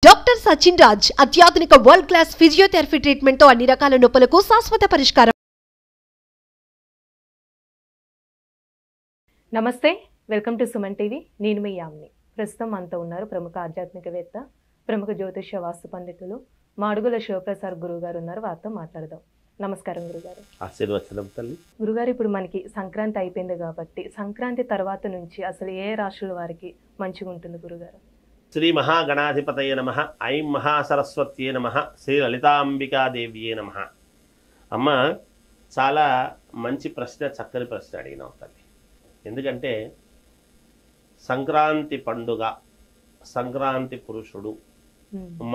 Doctor Sachin Raj అత్యాధునిక world class physiotherapy treatment తో అన్ని రకాల నొప్పులకు శాశ్వత పరిష్కారం. నమస్తే, వెల్కమ్ టు సుమన్ టీవీ. నేను మీ యామిని. ప్రస్తుతం మనతో ఉన్నారు ప్రముఖ ఆధ్యాత్మికవేత్త, ప్రముఖ జ్యోతిష్య వాస్తు పండితులు మాడుగుల శివప్రసాద్ గురువు గారు ఉన్నారు. వారితో మాట్లాడదాం. నమస్కారం గురుగారు. ఆశీర్వచనం తల్లి. గురుగారు, ఇప్పుడు మనకి సంక్రాంతి అయిపోయింది కాబట్టి సంక్రాంతి తర్వాత నుంచి అసలు ఏ రాశుల వారికి మంచిగా ఉంటుంది గురుగారు? శ్రీ మహాగణాధిపతయ నమః. ఐం మహాసరస్వత్యే నమః. శ్రీ లలితాంబికాదేవ్యే నమః. అమ్మ, చాలా మంచి ప్రశ్న, చక్కని ప్రశ్న అడిగినావు తల్లి. ఎందుకంటే సంక్రాంతి పండుగ, సంక్రాంతి పురుషుడు,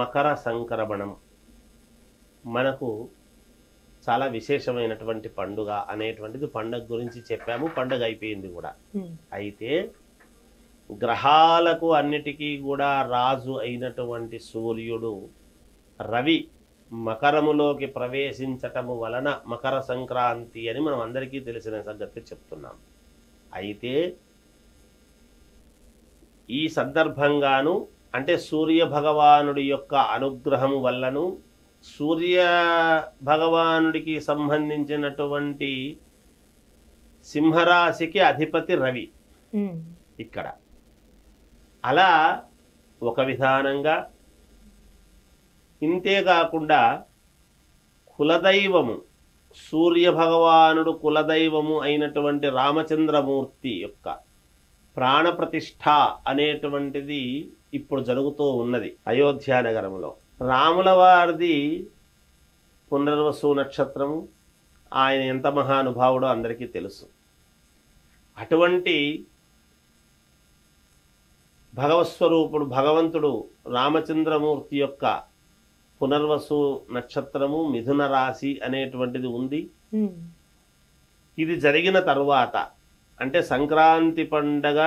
మకర సంక్రమణం మనకు చాలా విశేషమైనటువంటి పండుగ అనేటువంటిది పండుగ గురించి చెప్పాము. పండుగ అయిపోయింది కూడా. అయితే గ్రహాలకు అన్నిటికీ కూడా రాజు అయినటువంటి సూర్యుడు రవి మకరములోకి ప్రవేశించటము వలన మకర సంక్రాంతి అని మనం అందరికీ తెలిసిన సంగతి చెప్తున్నాం. అయితే ఈ సందర్భంగాను అంటే సూర్య భగవానుడి యొక్క అనుగ్రహము వల్లను, సూర్య భగవానుడికి సంబంధించినటువంటి సింహరాశికి అధిపతి రవి ఇక్కడ. అలా ఒక విధానంగా, ఇంతేకాకుండా కులదైవము, సూర్య భగవానుడు కులదైవము అయినటువంటి రామచంద్రమూర్తి యొక్క ప్రాణప్రతిష్ఠ అనేటువంటిది ఇప్పుడు జరుగుతూ ఉన్నది అయోధ్య నగరంలో. రాముల వారిది పునర్వసు నక్షత్రము. ఆయన ఎంత మహానుభావుడో అందరికీ తెలుసు. అటువంటి భగవస్వరూపుడు భగవంతుడు రామచంద్రమూర్తి యొక్క పునర్వసు నక్షత్రము మిథున రాశి అనేటువంటిది ఉంది. ఇది జరిగిన తరువాత అంటే సంక్రాంతి పండగ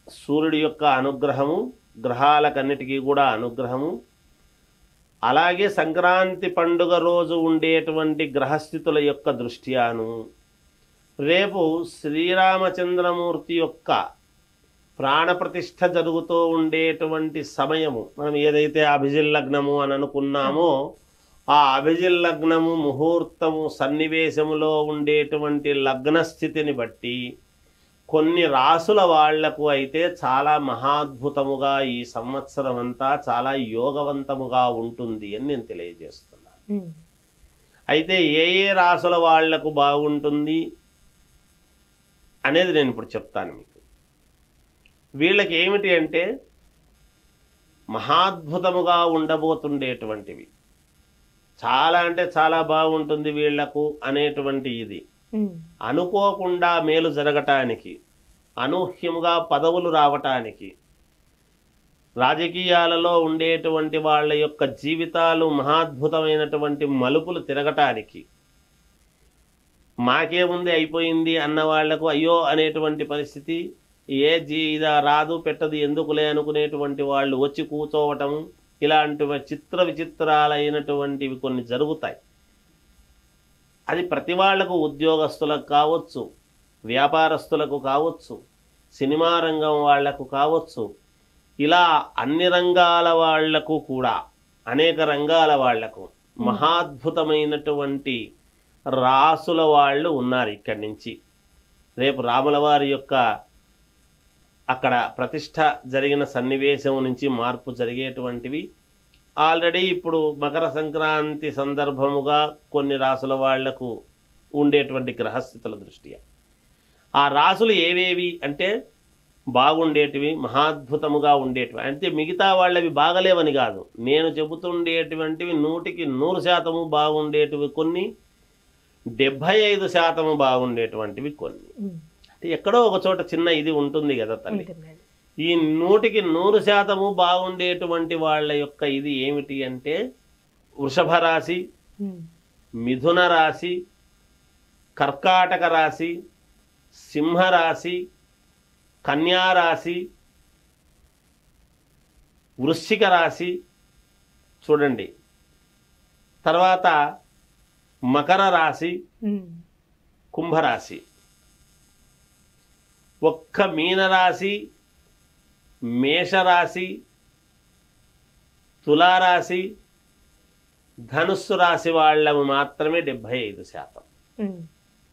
సూర్యుడి యొక్క అనుగ్రహము, గ్రహాలకన్నిటికీ కూడా అనుగ్రహము, అలాగే సంక్రాంతి పండుగ రోజు ఉండేటువంటి గ్రహస్థితుల యొక్క దృష్ట్యాను రేపు శ్రీరామచంద్రమూర్తి యొక్క ప్రాణప్రతిష్ఠ జరుగుతూ ఉండేటువంటి సమయము, మనం ఏదైతే అభిజిల్లగ్నము అని అనుకున్నామో ఆ అభిజిల్లగ్నము ముహూర్తము సన్నివేశములో ఉండేటువంటి లగ్నస్థితిని బట్టి కొన్ని రాసుల వాళ్లకు అయితే చాలా మహాద్భుతముగా ఈ సంవత్సరం అంతా చాలా యోగవంతముగా ఉంటుంది అని నేను తెలియజేస్తున్నాను. అయితే ఏ ఏ రాసుల వాళ్లకు బాగుంటుంది అనేది నేను ఇప్పుడు చెప్తాను మీకు. వీళ్ళకి ఏమిటి అంటే మహాద్భుతముగా ఉండబోతుండేటువంటివి, చాలా అంటే చాలా బాగుంటుంది వీళ్లకు అనేటువంటి ఇది. అనుకోకుండా మేలు జరగటానికి, అనూహ్యముగా పదవులు రావటానికి, రాజకీయాలలో ఉండేటువంటి వాళ్ళ యొక్క జీవితాలు మహాద్భుతమైనటువంటి మలుపులు తిరగటానికి, మాకేముంది అయిపోయింది అన్న వాళ్లకు అయ్యో అనేటువంటి పరిస్థితి, ఇదా రాదు పెట్టదు ఎందుకులే అనుకునేటువంటి వాళ్ళు వచ్చి కూర్చోవటం, ఇలాంటి చిత్ర విచిత్రాలైనటువంటివి కొన్ని జరుగుతాయి. అది ప్రతి వాళ్లకు, ఉద్యోగస్తులకు కావచ్చు, వ్యాపారస్తులకు కావచ్చు, సినిమా రంగం వాళ్లకు కావచ్చు, ఇలా అన్ని రంగాల వాళ్లకు కూడా, అనేక రంగాల వాళ్లకు మహాద్భుతమైనటువంటి రాసుల వాళ్ళు ఉన్నారు. ఇక్కడి నుంచి రేపు రాముల వారి యొక్క అక్కడ ప్రతిష్ఠ జరిగిన సన్నివేశం నుంచి మార్పు జరిగేటువంటివి ఆల్రెడీ ఇప్పుడు మకర సంక్రాంతి సందర్భముగా కొన్ని రాసుల వాళ్లకు ఉండేటువంటి గ్రహస్థితుల దృష్ట్యా ఆ రాసులు ఏవేవి అంటే బాగుండేటివి, మహాద్భుతముగా ఉండేటివి. అంటే మిగతా వాళ్ళవి బాగలేవని కాదు, నేను చెబుతుండేటువంటివి 100% బాగుండేటివి కొన్ని, 75% బాగుండేటువంటివి కొన్ని. అంటే ఎక్కడో ఒక చోట చిన్న ఇది ఉంటుంది కదా తల్లి. ఈ 100% బాగుండేటువంటి వాళ్ళ యొక్క ఇది ఏమిటి అంటే వృషభ రాశి, మిథున రాశి, కర్కాటక రాశి, సింహరాశి, కన్యారాశి, వృశ్చిక రాశి చూడండి, తర్వాత మకర రాశి, కుంభరాశి. ఒక్క మీనరాశి, మేషరాశి, తులారాశి ధనుస్సు రాశి వాళ్ళము మాత్రమే 75%.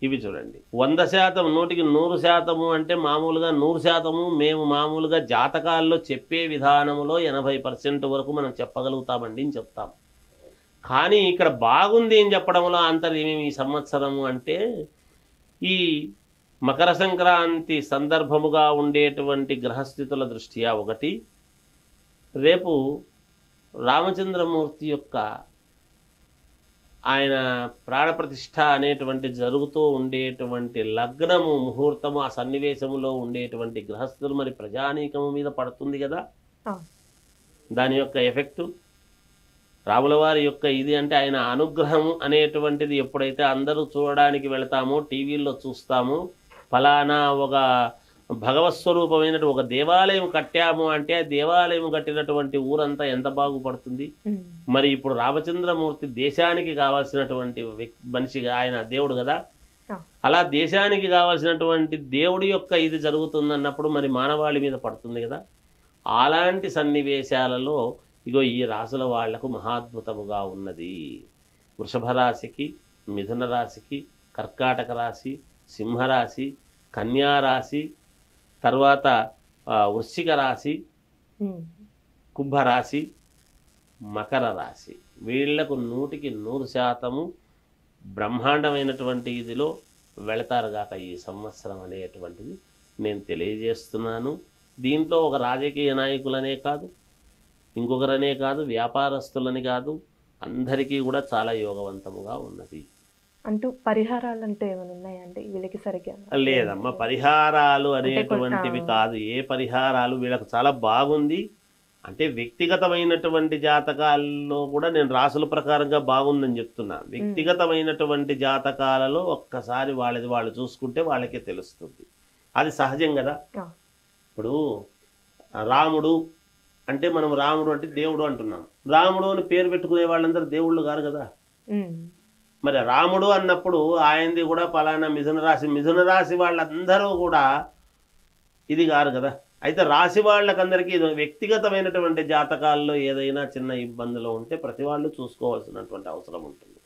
ఇవి చూడండి 100%, 100కి 100% అంటే మామూలుగా 100% మేము మామూలుగా జాతకాల్లో చెప్పే విధానంలో 80% వరకు మనం చెప్పగలుగుతామండి అని చెప్తాం. కానీ ఇక్కడ బాగుంది అని చెప్పడంలో అంతర్యం ఈ సంవత్సరము అంటే ఈ మకర సంక్రాంతి సందర్భముగా ఉండేటువంటి గ్రహస్థితుల దృష్ట్యా ఒకటి, రేపు రామచంద్రమూర్తి యొక్క ఆయన ప్రాణప్రతిష్ఠ అనేటువంటి జరుగుతూ ఉండేటువంటి లగ్నము ముహూర్తము ఆ సన్నివేశములో ఉండేటువంటి గ్రహస్థులు మరి ప్రజానీకము మీద పడుతుంది కదా, దాని యొక్క ఎఫెక్టు రాములవారి యొక్క ఇది అంటే ఆయన అనుగ్రహము అనేటువంటిది ఎప్పుడైతే అందరూ చూడడానికి వెళతామో టీవీల్లో చూస్తామో ఫలానా ఒక భగవత్స్వరూపమైన ఒక దేవాలయం కట్టాము అంటే ఆ దేవాలయం కట్టినటువంటి ఊరంతా ఎంత బాగుపడుతుంది. మరి ఇప్పుడు రామచంద్రమూర్తి దేశానికి కావాల్సినటువంటి మనిషిగా ఆయన దేవుడు కదా, అలా దేశానికి కావాల్సినటువంటి దేవుడి యొక్క ఇది జరుగుతుందన్నప్పుడు మరి మానవాళి మీద పడుతుంది కదా. అలాంటి సన్నివేశాలలో ఇగో ఈ రాశుల వాళ్లకు మహాద్భుతముగా ఉన్నది. వృషభ రాశికి, మిథున రాశికి, కర్కాటక రాశి, సింహరాశి, కన్యారాశి, తర్వాత వృశ్చిక రాశి, కుంభరాశి, మకర రాశి వీళ్లకు 100కి 100% బ్రహ్మాండమైనటువంటి ఇదిలో వెళతారు గాక ఈ సంవత్సరం అనేటువంటిది నేను తెలియజేస్తున్నాను. దీంట్లో ఒక రాజకీయ నాయకులనే కాదు, ఇంకొకరనే కాదు, వ్యాపారస్తులని కాదు, అందరికీ కూడా చాలా యోగవంతముగా ఉన్నది. అంటూ పరిహారాలు అంటే ఏమైనా ఉన్నాయండి వీళ్ళకి? సరిగ్గా లేదమ్మా, పరిహారాలు అనేటువంటివి కాదు. ఏ పరిహారాలు వీళ్ళకి చాలా బాగుంది అంటే వ్యక్తిగతమైనటువంటి జాతకాల్లో కూడా నేను రాసుల ప్రకారంగా బాగుందని చెప్తున్నా. వ్యక్తిగతమైనటువంటి జాతకాలలో ఒక్కసారి వాళ్ళది వాళ్ళు చూసుకుంటే వాళ్ళకే తెలుస్తుంది. అది సహజం కదా. ఇప్పుడు రాముడు అంటే మనం రాముడు అంటే దేవుడు అంటున్నాం. రాముడు అని పేరు పెట్టుకునే వాళ్ళందరూ దేవుళ్ళు కాదు కదా. మరి రాముడు అన్నప్పుడు ఆయనది కూడా పలానా మిథున రాశి వాళ్ళందరూ కూడా ఇది కాదు కదా. అయితే రాశి వాళ్ళకందరికీ ఇది వ్యక్తిగతమైనటువంటి జాతకాల్లో ఏదైనా చిన్న ఇబ్బందులు ఉంటే ప్రతి వాళ్ళు చూసుకోవాల్సినటువంటి అవసరం ఉంటుంది.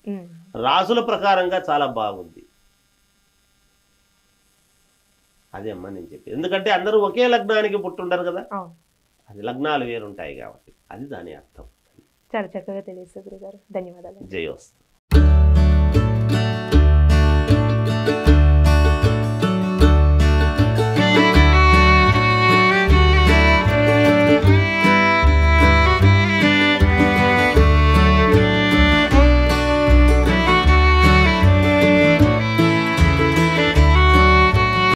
రాసుల ప్రకారంగా చాలా బాగుంది. అదే అమ్మా నేను చెప్పి, ఎందుకంటే అందరూ ఒకే లగ్నానికి పుట్టుంటారు కదా, అది లగ్నాలు వేరుంటాయి కాబట్టి అది దాని అర్థం. చాలా చక్కగా తెలియదు గురుగారు, ధన్యవాదాలు. జయోస్తు.